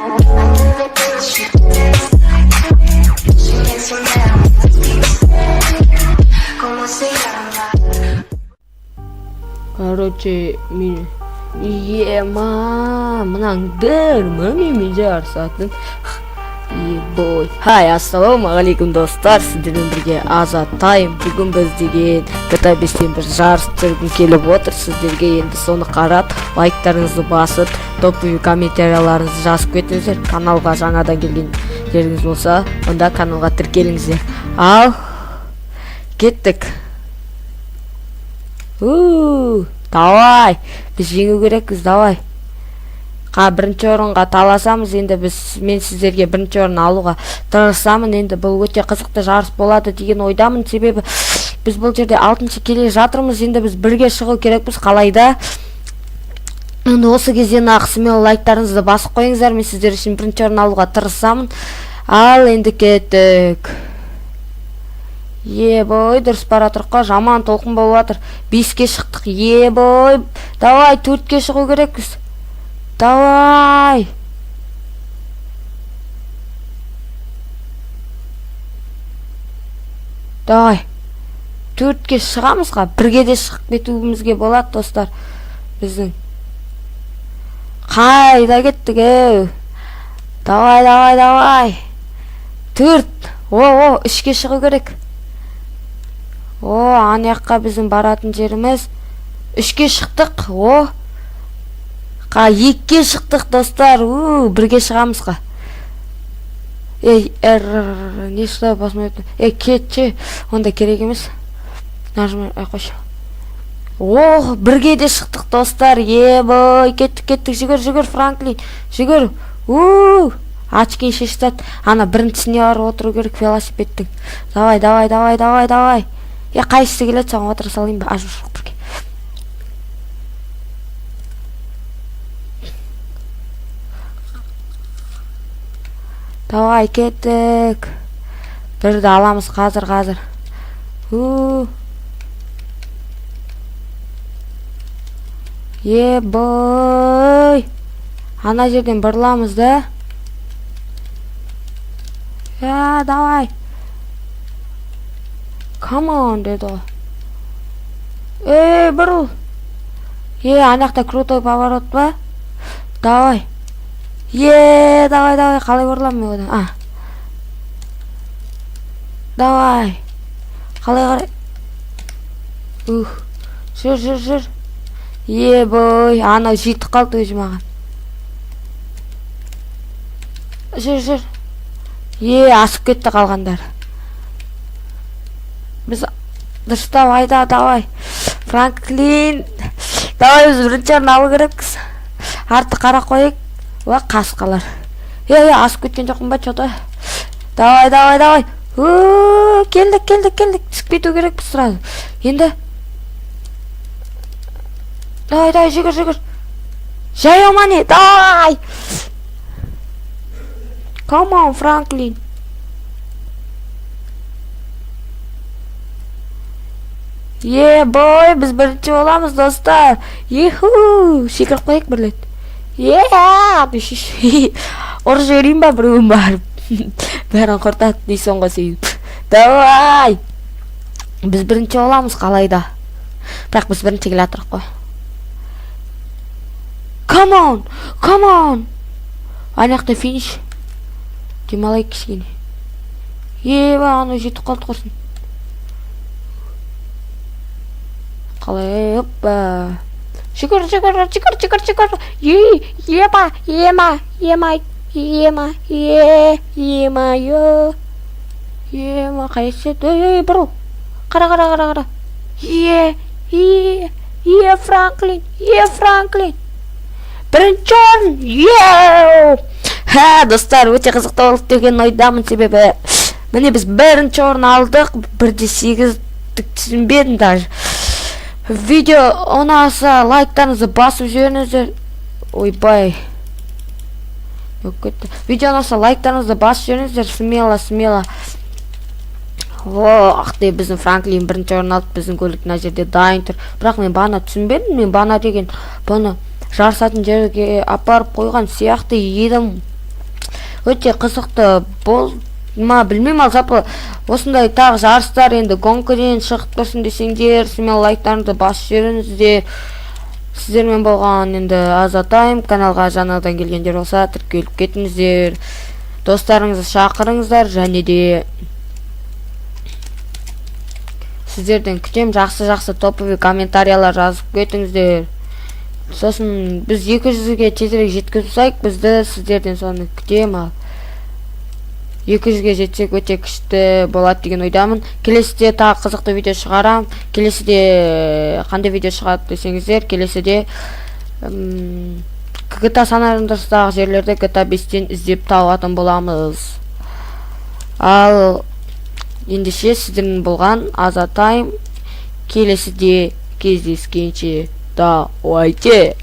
Короче, мынаңдар мен жарысатын. Ебой. Хай, ассалаумағалейкум достар, сіздермен бірге Азат Тайм. Бүгін біз деген GTA 5-тен бір жарыс түсіргім келіп отыр. Сіздерге енді соны қарап, лайктарыңызды басып, топовый комментарияларыңызды жазып кетіңіздер. Каналға жаңадан келгендеріңіз болса, онда каналға тіркеліңіздер. Ал, кеттік. Давай, біз жеңу керекпіз, давай. Бірінші орынға таласамыз, енді мен сіздерге бірінші орын алуға тырысамын. Енді бұл өте қызықты жарыс болады деген ойдамын, себебі біз бұл жерде 6-шы келе жатырмыз. Енді біз бірге шығу керекпіз, қалайда. Енді осы кезден ақысымен лайктарыңызды басып қойыңыздар, мен сіздер үшін бірінші орын алуға тырысамын. Ал енді кеттік. Ебой, дұрыс бара тұрыққа, жаман толқын болып жатыр. 5-ке шықтық, ебой. Давай, 4-ке шығу керекпіз. Давай. Давай. 4-ке шығамызға, 1-ге де шығып кетуімізге болады, достар. Біздің. Қайда кеттік, әу. Давай. 4. 3-ке шығу керек. Анаяққа біздің баратын жеріміз. 3-ке шықтық. 2-ке шықтық, достар. 1-ге шығамызға. Не шыда басмайды. Кетші. Онда керек емес. Нажмай, қойшы. 1-ге де шықтық, достар. Ебой, кеттік. Жүгір, Франклин. Жүгір. Ачкен шештат. Ана біріншісіне бар отыру керек велосипедтің. Давай. Қайсысы келеді, соған отыра салайын ба? Ажыр бірге. Давай, кеттік. Бірді аламыз қазір. Ебой. Ана жерден бұрыламыз да. Давай. Come on, деді ғой. Бұрыл. Анақта крутой поворот ба? Давай. Давай. Қалай бұрылам мен одан? Давай. Қалай қарай? Жүр. Ебой, анау жетіп қалды өзі маған. Жүр. Асып кетті қалғандар. Біз дұрыстап айда, давай. Франклин. Давай, біз бірінші орын алу керекпіз. Арты қара қойық. Қасқалар. Асып кеткен жоқпын ба, чота. Давай. Келдік. Түсіп кету керекпіз сразу. Енді. Давай, жүгір. Жай омане, давай. Come on, Франклин. Бой, біз бірінші боламыз, достар. Секіріп қойық бірлет. Ұры жөрейін ба, біреуін барып. Бәрін құртады, дейсің ғой сейіп. Давай. Біз бірінші боламыз, қалайда. Бірақ біз бірінші келе атырық қой. Come on. Анақта финиш. Демалай кішкене. Аны жетіп қалды құрсын. Қалай, Жүгір. Қайсы. Бұрыл. Қара. Франклин. Бірінші орын. Достар, өте қызықты болып деген ойдамын, себебі міне біз бірінші орын алдық. 1-8 түсінбедім даже. Видео ұнаса лайктарыңызды басып жіберіңіздер. Ойбай. Видео ұнаса лайктарыңызды басып жіберіңіздер. Смело. Біздің Франклин бірінші орын алып, біздің көлік мына жерде дайын тұр. Бірақ мен бана түсінбедім. Мен бана деген бұны жарысатын жерге апарып қойған сияқты едім. өте қызықты ма білмеймін, ал жалпы осындай тағы жарыстар енді гонкаден шығып тұрсын десеңдер, смело лайктарыңызды басып жіберіңіздер. Сіздермен болған енді Азатайм. Каналға жаңадан келгендер болса тіркеліп кетіңіздер, достарыңызды шақырыңыздар, және де сіздерден күтем, жақсы топовый комментариялар жазып кетіңіздер. Сосын біз 200-ге тезірек жеткізіп алайық, бізді сіздерден соны күтем. Ал 200-ге жетсек өте күшті болады деген ойдамын. Келесіде тағы қызықты видео шығарам. Келесіде қандай видео шығады десеңіздер, келесіде GTA San Andreas'тағы жерлерді GTA 5-тен іздеп табатын боламыз. Ал ендеше сіздермен болған Азатайм. Келесіде кездескенше давайте.